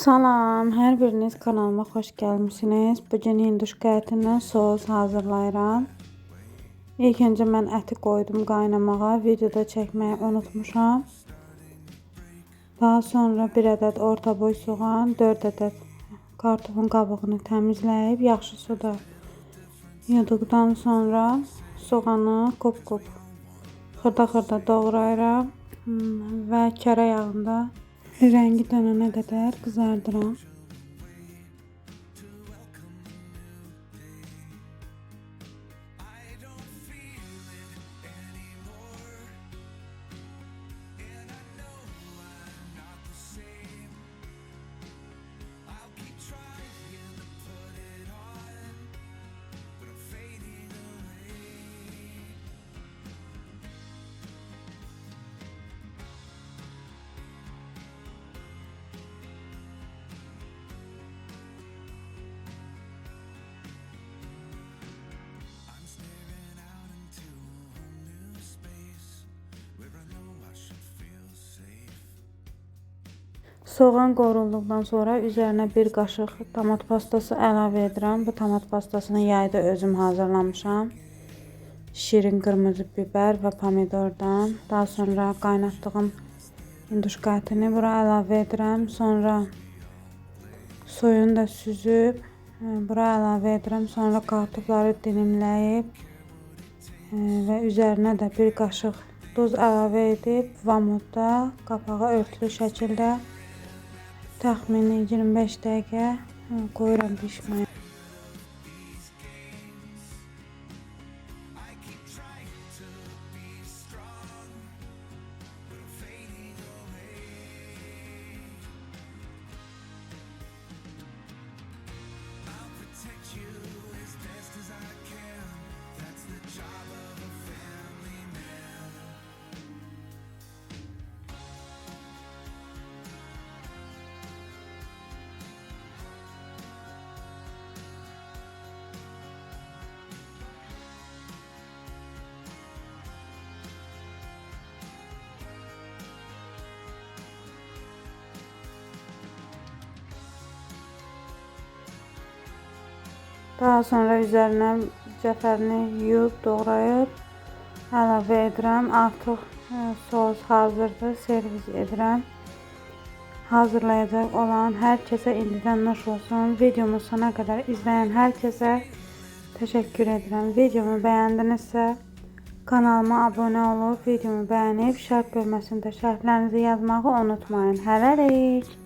Salam, hər biriniz kanalıma xoş gəlmişsiniz. Bugün hinduşka ətindən sos hazırlayıram. İlk öncə mən əti qoydum qaynamağa, videoda çəkməyi unutmuşam. Daha sonra 1 ədəd orta boy soğan, 4 ədəd kartofun qabığını təmizləyib yaxşı suda yuduqdan sonra soğanı qop-qop xırda-xırda doğrayıram və kərə yağında rəngi dönənə qədər qızardıram. Soğan qovrulduqdan sonra üzərinə 1 qaşıq tomat pastası əlavə edirəm. Bu tomat pastasını yayda özüm hazırlamışam. Şirin qırmızı biber və pomidordan. Daha sonra qaynatdığım hinduşka ətini bura əlavə edirəm. Sonra suyunu da süzüb bura əlavə edirəm. Sonra kartofları dilimləyib və üzərinə də 1 qaşıq duz əlavə edib vamutda qapağı örtülü şəkildə təxmini 25 dəqiqə qoyuram pişməyə. Daha sonra üzərinə cəfərini yuyub, doğrayıb əlavə edirəm. Artıq sos hazırdır, servis edirəm. Hazırlayacaq olan hər kəsə indidən nuş olsun. Videomu sona qədər izləyən hər kəsə təşəkkür edirəm. Videomu bəyəndinizsə kanalıma abunə olub, videomu bəyənib şərh bölməsində şərhlərinizi yazmağı unutmayın. Hələlik.